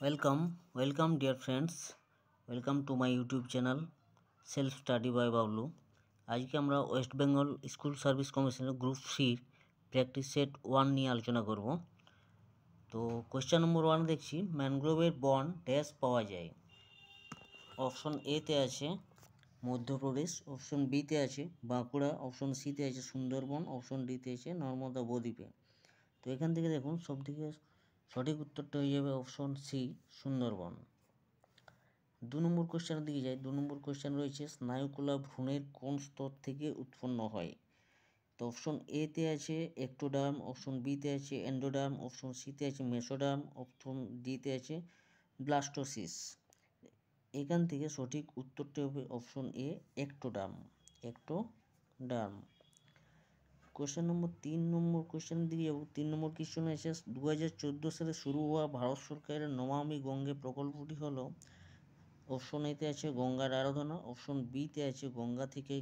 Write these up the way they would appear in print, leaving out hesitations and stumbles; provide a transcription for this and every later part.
Welcome dear friends. Welcome to my YouTube channel Self Study by Bablu. আজকে আমরা West Bengal school service কমিশনের group সির practice set 1 নিয়ে আলোচনা করব। তো কোয়েশ্চেন নম্বর 1 দেখছি, ম্যানগ্রোভের বন ড্যাশ পাওয়া যায়। অপশন এ তে আছে মধ্যপ্রদেশ, অপশন বি তে আছে বাঁকুড়া, অপশন সি তে আছে সুন্দরবন, অপশন ডি তে আছে নর্মদা বদ্বীপে। তো এখান থেকে দেখুন সবথেকে সঠিক উত্তরটা হয়ে যাবে অপশন সি সুন্দরবন। 2 নম্বর কোশ্চেনের দিকে যাই। 2 নম্বর কোশ্চেন রয়েছে স্নায়ুকলা ভ্রূণের কোন স্তর থেকে উৎপন্ন হয়। তো অপশন এ তে আছে এক্টোডার্ম, অপশন বি তে আছে এন্ডোডার্ম, অপশন সি তে আছে মেসোডার্ম, অপশন ডি তে আছে ব্লাস্টোসিস। এখান থেকে সঠিক উত্তরটি হবে option A ectoderm. Question number 3 নম্বর কোশ্চেনের দিকে যাব। 3 নম্বর কোশ্চেন এসে 2014 সালে শুরু হওয়া ভারত সরকারের নমামি গঙ্গে প্রকল্পটি হলো। অপশন এতে আছে গঙ্গার আরাধনা, অপশন বিতে আছে গঙ্গা থেকে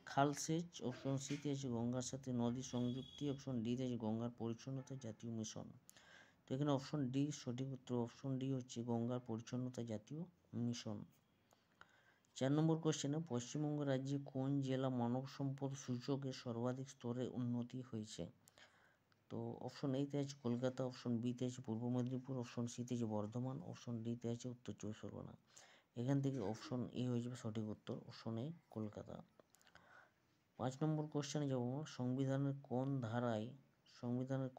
খাল সেচ, অপশন সিতে আছে গঙ্গার সাথে নদী সংযুক্তি, অপশন ডিতে আছে গঙ্গার পরিচ্ছন্নতা জাতীয় মিশন। তো এখানে অপশন ডি সঠিক উত্তর। অপশন ডি হচ্ছে গঙ্গার পরিচ্ছন্নতা জাতীয় মিশন। 4 নম্বর কোশ্চেনে পশ্চিমবঙ্গ রাজ্যে কোন জেলা মানব সম্পদ সূচকে সর্বাধিক স্তরে উন্নতি হয়েছে। তো অপশন এতে আছে কলকাতা, অপশন বিতে আছে পূর্ব মেদিনীপুর, অপশন সিতে আছে বর্ধমান, অপশন ডিতে আছে উত্তর চব্বিশ পরগনা। এখান থেকে অপশন এ হয়ে যাবে সঠিক উত্তর, অপশন এ কলকাতা। 5 নম্বর কোশ্চেনে যাব। সংবিধানের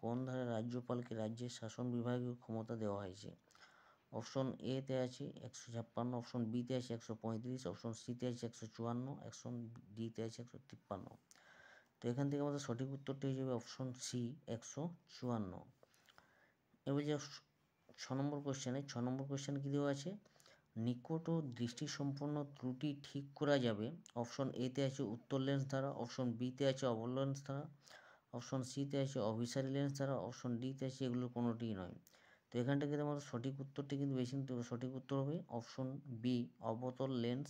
কোন ধারায় রাজ্যপালকে রাজ্যের শাসন বিভাগীয় ক্ষমতা দেওয়া হয়েছে। অপশন এ তে আছে 156, অপশন বি তে আছে 135, অপশন সি তে আছে 154, অপশন ডি তে আছে 153। তো এখান থেকে আমাদের সঠিক উত্তরটি হয়ে যাবে অপশন সি 154। এবার যে 6 নম্বর কোশ্চেনে কী দেওয়া আছে, নিকট ও দৃষ্টিসম্পন্ন ত্রুটি ঠিক করা যাবে। অপশন এ তে আছে উত্তর লেন্স দ্বারা, অপশন বি তে আছে অবর লেন্স দ্বারা, অপশন সি তে আছে অভিসারী লেন্স দ্বারা, অপশন ডি তে আছে এগুলোর কোনোটিই নয়। তো এখানটা কিন্তু আমাদের সঠিক উত্তরটি কিন্তু বেশি সঠিক উত্তর হবে অপশন বি অবতল লেন্স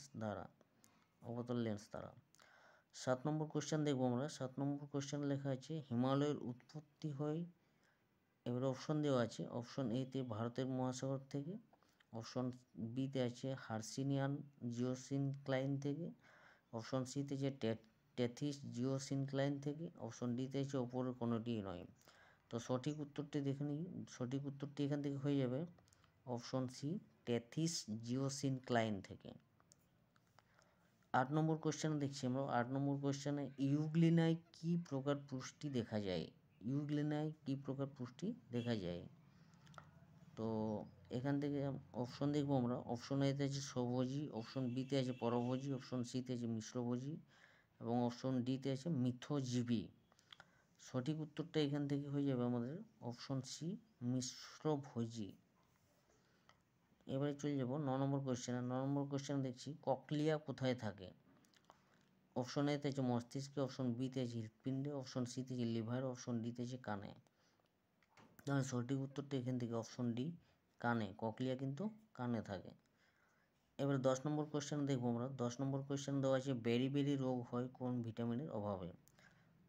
দ্বারা। 7 নম্বর কোশ্চেন দেখবো আমরা। 7 নম্বর কোশ্চেন লেখা আছে হিমালয়ের উৎপত্তি হয়। এবার অপশন দেওয়া আছে, অপশন এ তে ভারতের মহাসাগর থেকে, অপশন বিতে আছে হার্সিনিয়ান জিওসিনক্লাইন থেকে, অপশন সিতে আছে টেথিস জিওসিনক্লাইন থেকে, অপশন ডিতে আছে ওপরের কোনোটি নয়। তো সঠিক উত্তরটি দেখে নিই। সঠিক উত্তরটি এখান থেকে হয়ে যাবে অপশন সি টেথিস জিওসিনক্লাইন থেকে। 8 নম্বর কোশ্চেন দেখছি আমরা। 8 নম্বর কোশ্চেনে ইউগ্লিনায় কী প্রকার পুষ্টি দেখা যায়। তো এখান থেকে অপশন দেখবো আমরা। অপশন এতে আছে স্বভোজী, অপশন বিতে আছে পরভোজী, অপশন সিতে আছে মিশ্রভোজী এবং অপশন ডিতে আছে মিথজীবী। সঠিক উত্তরটা এখান থেকে হয়ে যাবে আমাদের অপশন সি মিশ্রভোজী। এবারে চলে যাব 9 নম্বর কোশ্চেনে। 9 নম্বর কোশ্চেনে দেখছি ককলিয়া কোথায় থাকে। অপশন এতে আছে মস্তিষ্কে, অপশন বিতে আছে হৃৎপিণ্ডে, অপশন সিতে আছে লিভার, অপশন ডিতে আছে কানে। তাহলে সঠিক উত্তরটা এখান থেকে অপশন ডি কানে। ককলিয়া কিন্তু কানে থাকে। এবার 10 নম্বর কোশ্চেন দেখবো আমরা। 10 নম্বর কোশ্চেন দেওয়া আছে বেরি রোগ হয় কোন ভিটামিনের অভাবে।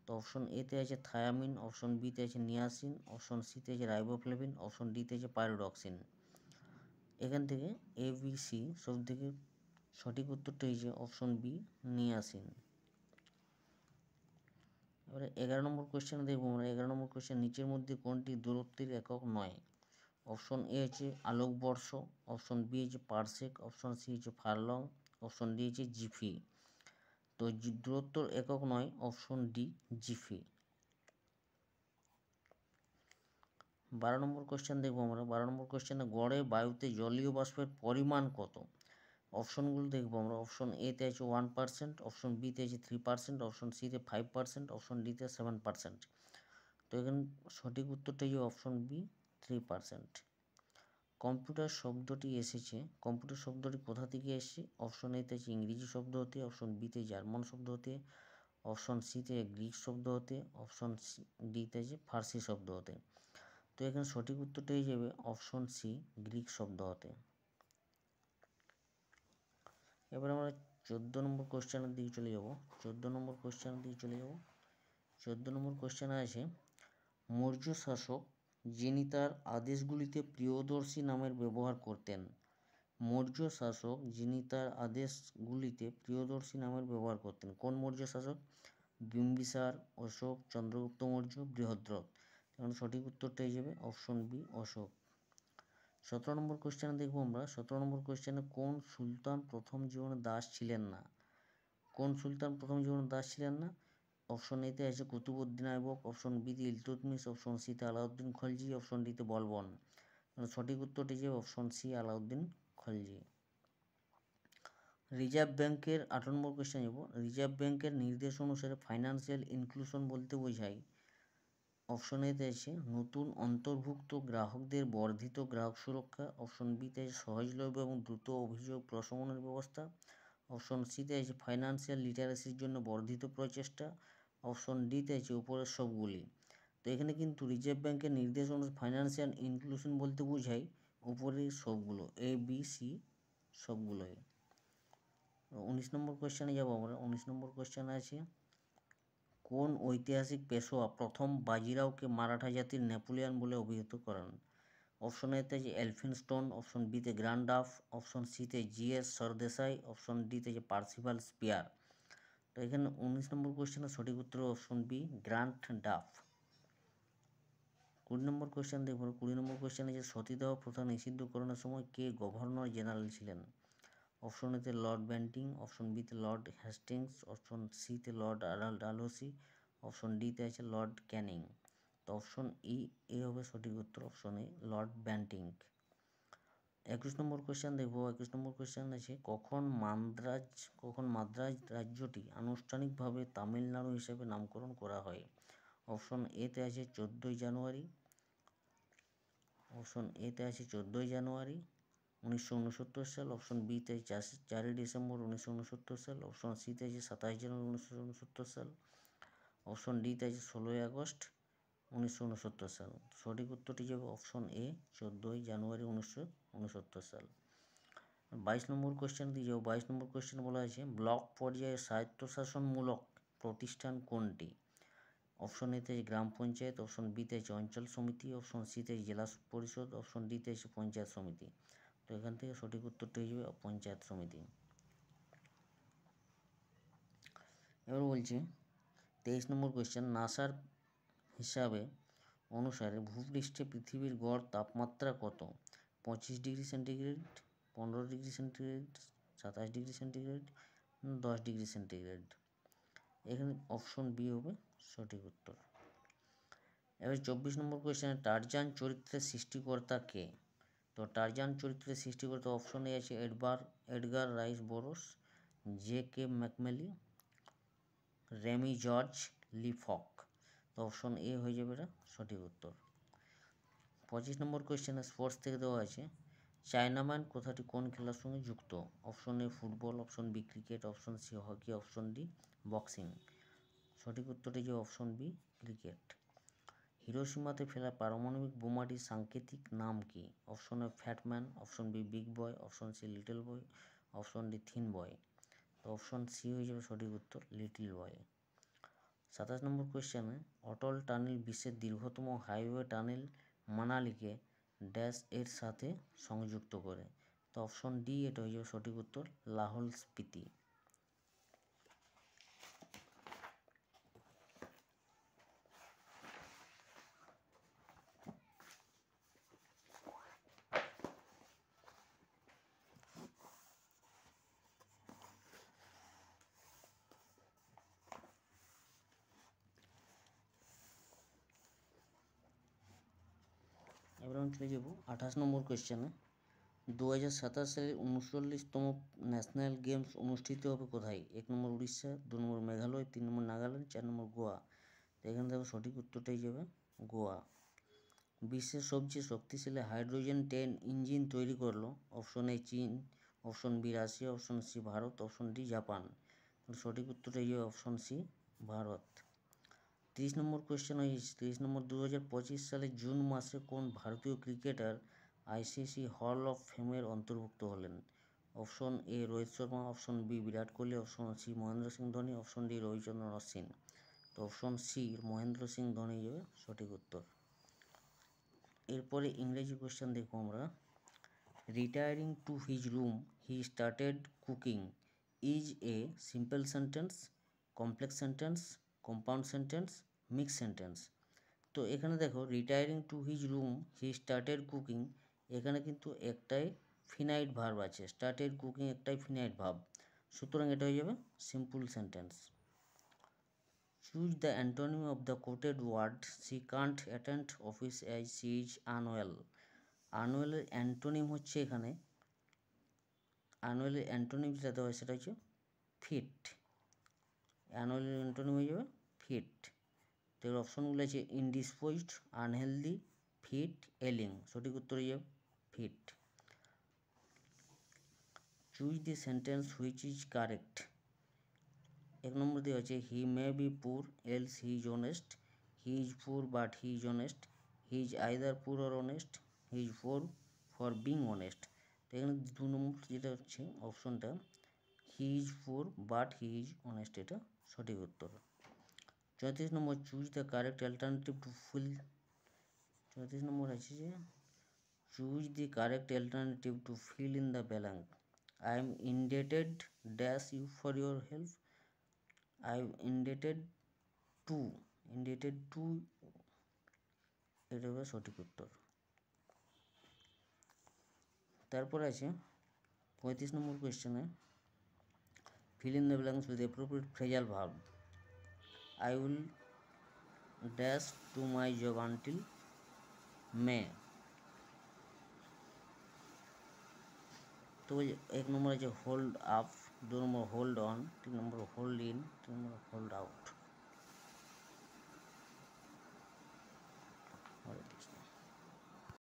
তো অপশন এতে আছে থায়ামিন, অপশন বিতে আছে নিয়াসিন, অপশন সিতে আছে রাইবোফ্লেভিন, অপশন ডিতে আছে পাইরোডক্সিন। এখান থেকে এ বি সি সব থেকে সঠিক উত্তরটা হয়েছে অপশন বি নিয়াসিন। এবারে 11 নম্বর কোশ্চেন দেখবো আমরা। 11 নম্বর কোশ্চেন নিচের মধ্যে কোনটি দূরত্বের একক নয়। অপশন এ হচ্ছে আলোকবর্ষ, অপশন বি হচ্ছে পারসেক, অপশন সি হচ্ছে ফারলং, অপশন ডি হচ্ছে জিফি। তো দূরত্বর একক নয় অপশন ডি জিফি। 12 নম্বর কোশ্চেন দেখবো আমরা। 12 নম্বর কোশ্চেনে গড়ে বায়ুতে জলীয় বাষ্পের পরিমাণ কত। অপশনগুলো দেখবো আমরা। অপশন এতে আছে 1%, অপশন বিতে আছে 3%, অপশন সিতে 5%, অপশন ডিতে 7%। তো এখানে সঠিক উত্তরটা হচ্ছে অপশন বি 3%। কম্পিউটার শব্দটি কোথা থেকে এসেছে। অপশন এতে আছে ইংরেজি শব্দ হতে, অপশন বিতে জার্মান শব্দ হতে, অপশন সিতে গ্রিক শব্দ হতে, অপশন ডিতে আছে ফার্সি শব্দ হতে। তো এখানে সঠিক উত্তরটা হয়ে যাবে অপশন সি গ্রিক শব্দ হতে। এবার আমরা 14 নম্বর কোশ্চেনের দিকে চলে যাব। 14 নম্বর কোশ্চেনে আছে মৌর্য শাসক যিনি তার আদেশগুলিতে প্রিয়দর্শী নামের ব্যবহার করতেন। মৌর্য শাসক যিনি তার আদেশগুলিতে প্রিয়দর্শী নামের ব্যবহার করতেন। কোন মৌর্য শাসক? বিম্বিসার, অশোক, চন্দ্রগুপ্ত মৌর্য, বৃহদ্রথ। এখন সঠিক উত্তরটা হয়ে যাবে অপশন বি, অশোক। 17 নম্বর কোশ্চেনে দেখবো আমরা। 17 নম্বর কোশ্চেনে কোন সুলতান প্রথম জীবনে দাস ছিলেন না? কোন সুলতান প্রথম জীবনে দাস ছিলেন না? অপশন এতে আছে কুতুবউদ্দিন আইবক, অপশন বিতে ইলতুৎমিশ, অপশন সিতে আলাউদ্দিন খলজি, অপশন ডিতে বলবন। সঠিক উত্তরটি যে option C, Alauddin Khalji. Reserve ব্যাংকের 18 নম্বর কোশ্চেন যাব। রিজার্ভ ব্যাংকের নির্দেশ অনুসারে ফাইন্যান্সিয়াল ইনক্লুশন বলতে বোঝায়। অপশন এতে আছে নতুন অন্তর্ভুক্ত গ্রাহকদের বর্ধিত গ্রাহক সুরক্ষা, অপশন বিতে আছে সহজলভ্য এবং দ্রুত অভিযোগ প্রশমনের ব্যবস্থা, অপশন সিতে আছে ফাইন্যান্সিয়াল লিটারেসির জন্য বর্ধিত প্রচেষ্টা, অপশন ডিতে আছে উপরের সবগুলি। তো এখানে কিন্তু রিজার্ভ ব্যাংকের নির্দেশ অনুসারে ফাইন্যান্সিয়াল ইনক্লুশন বলতে বোঝায় উপরের সবগুলো, এ বি সি সবগুলোই। 19 নম্বর কোশ্চেনে যাব আমরা। 19 নম্বর কোশ্চেনে আছে কোন ঐতিহাসিক পেশোয়া প্রথম বাজিরাওকে মারাঠা জাতির নেপোলিয়ন বলে অভিহিত করেন? অপশন এতে আছে এলফিনস্টোন, অপশন বিতে গ্র্যান্ড ডাফ, অপশন সিতে জিএস সরদেশাই, অপশন ডিতে আছে পার্সিভাল স্পিয়ার। তো এখানে 19 নম্বর কোশ্চেনের সঠিক উত্তর অপশন বি, গ্র্যান্ড ডাফ। 20 নম্বর কোশ্চেন দেখব। 20 নম্বর কোশ্চেনে যে সতীদাহ প্রথা নিষিদ্ধকরণের সময় কে গভর্নর জেনারেল ছিলেন? অপশন এতে লর্ড ব্যান্টিং, অপশন বিতে লর্ড হেস্টিংস, অপশন সিতে লর্ড ডালহৌসি, অপশন ডিতে আছে লর্ড ক্যানিং। তো অপশন এ হবে সঠিক উত্তর, option A Lord Banting. 21 number question দেখব। 21 নম্বর কোশ্চেন আছে কখন মাদ্রাজ রাজ্যটি আনুষ্ঠানিকভাবে তামিলনাড়ু হিসেবে নামকরণ করা হয়? অপশন এতে আছে 14ই জানুয়ারি, অপশন এতে আছে 14ই জানুয়ারি 1969 সাল, অপশন বিতে 4ই ডিসেম্বর 1969 সাল, অপশন সিতে আছে 27 জানুয়ারি 1969 সাল, অপশন ডিতে আছে 16ই আগস্ট 1969 সাল। সঠিক উত্তরটি যাবে অপশন এ, 14ই জানুয়ারি 1969 সাল। 22 নম্বর কোশ্চেন দিয়ে যাও। 22 নম্বর কোশ্চেন বলা আছে ব্লক পর্যায়ে স্বায়ত্তশাসনমূলক প্রতিষ্ঠান কোনটি? অপশন এতে আছে গ্রাম পঞ্চায়েত, অপশন বিতে আছে অঞ্চল সমিতি, অপশন সিতে আছে জেলা পরিষদ, অপশন ডিতে আছে পঞ্চায়েত সমিতি। তো এখান থেকে সঠিক উত্তরটা হয়ে যাবে পঞ্চায়েত সমিতি। এবার বলছে 23 নম্বর কোয়েশ্চেন নাসার হিসাবে অনুসারে ভূপৃষ্ঠে পৃথিবীর গড় তাপমাত্রা কত? 25 degree centigrade, 15 degree centigrade, 27 degree centigrade, 10 degree centigrade. এখানে অপশন বি হবে সঠিক উত্তর। এবার 24 নম্বর কোয়েশ্চেনে টারজান চরিত্রের সৃষ্টিকর্তা কে? তো টারজান চরিত্রের সৃষ্টিকর্তা অপশন এ আছে Edgar Rice Burroughs, J K McNally, Remy George Lee Falk. তো অপশন এ হয়ে যাবে এটা সঠিক উত্তর। 25 নম্বর কোয়েশ্চেনে স্পোর্টস থেকে দেওয়া আছে চায়নাম্যান কথাটি কোন খেলার সঙ্গে যুক্ত? Option A football, option B cricket, option C hockey, option D boxing. সঠিক উত্তরটি যে অপশন বি ক্রিকেট। হিরোশিমাতে ফেলা পারমাণবিক বোমাটির সাংকেতিক নাম কি? Option A Fat Man, option B Big Boy, option C Little Boy, option D Thin Boy. তো অপশন সি হয়ে যাবে সঠিক উত্তর, লিটল বয়। 27 নম্বর কোয়েশ্চেনে অটল টানেল বিশ্বের দীর্ঘতম হাইওয়ে টানেল মানালিকে ড্যাশ এর সাথে সংযুক্ত করে? তো অপশন ডি এটা হয়ে যাবে সঠিক উত্তর, লাহোল স্পিতি। এবার আমি চলে যাব 28 নম্বর কোয়েশ্চেনে 2027 সালের 39তম ন্যাশনাল গেমস অনুষ্ঠিত হবে কোথায়? 1 নম্বর উড়িষ্যা, 2 নম্বর মেঘালয়, 3 নম্বর নাগাল্যান্ড, 4 নম্বর গোয়া। তো এখান থেকে সঠিক উত্তরটাই যাবে গোয়া। বিশ্বের সবচেয়ে শক্তিশালী হাইড্রোজেন ট্রেন ইঞ্জিন তৈরি করলো? অপশন এ চীন, option B Russia, option C Bharat, option D Japan. সঠিক উত্তরটাই যাবে অপশন সি ভারত। 30 নম্বর কোয়েশ্চেন হয়েছে 30 নম্বর 2025 সালের জুন মাসে কোন ভারতীয় ক্রিকেটার আইসিসি হল অফ ফেমের অন্তর্ভুক্ত হলেন? Option A Rohit Sharma, option B Virat Kohli, option C Mahendra Singh Dhoni, option D Ravichandran Ashwin. তো অপশন সি মহেন্দ্র সিং ধোনি যাবে সঠিক উত্তর। এরপরে ইংরেজি কোশ্চেন দেখব আমরা। Retiring to his room he started cooking is a simple sentence, complex sentence, compound sentence, mix sentence. তো এখানে দেখো retiring to his room he started cooking, এখানে কিন্তু একটাই ফিনাইট ভার্ব আছে, স্টার্টেড কুকিং একটাই ফিনাইট ভার্ব, সুতরাং এটা হয়ে যাবে simple sentence. Choose the antonym of the quoted word she can't attend office as she is unwell. আনওয়েলের অ্যান্টোনিম হচ্ছে এখানে, আনওয়েলের অ্যান্টোনিম যেটা দেওয়া হয় সেটা হচ্ছে ফিট। অ্যানুয়ালের অ্যান্টোনিম হয়ে যাবে ফিট। তো এর অপশনগুলো আছে ইনডিসপোজড, আনহেলদি, ফিট, এলিং। সঠিক উত্তর হয়ে যাবে fit. Choose the sentence which is correct. এক নম্বর দেওয়া আছে he may be poor else he is honest, he is poor but he is honest, he is either poor or honest, he is poor for being honest. তো এখানে 2 number যেটা হচ্ছে অপশনটা he is poor but he is honest, এটা সঠিক উত্তর। 34 number choose the correct alternative to fill. 34 number আছে যে choose the correct alternative to fill in the blank. I am indebted dash you for your help, I am indebted to, indebted to, এটা হবে সঠিক উত্তর। তারপর আছে 35 নম্বর কোয়েশ্চেনে fill in the blanks with appropriate phrasal verb. I will dash to my job until May. তো 1 নম্বর আছে hold up, 2 number hold on, 3 number hold in, 3 number hold out.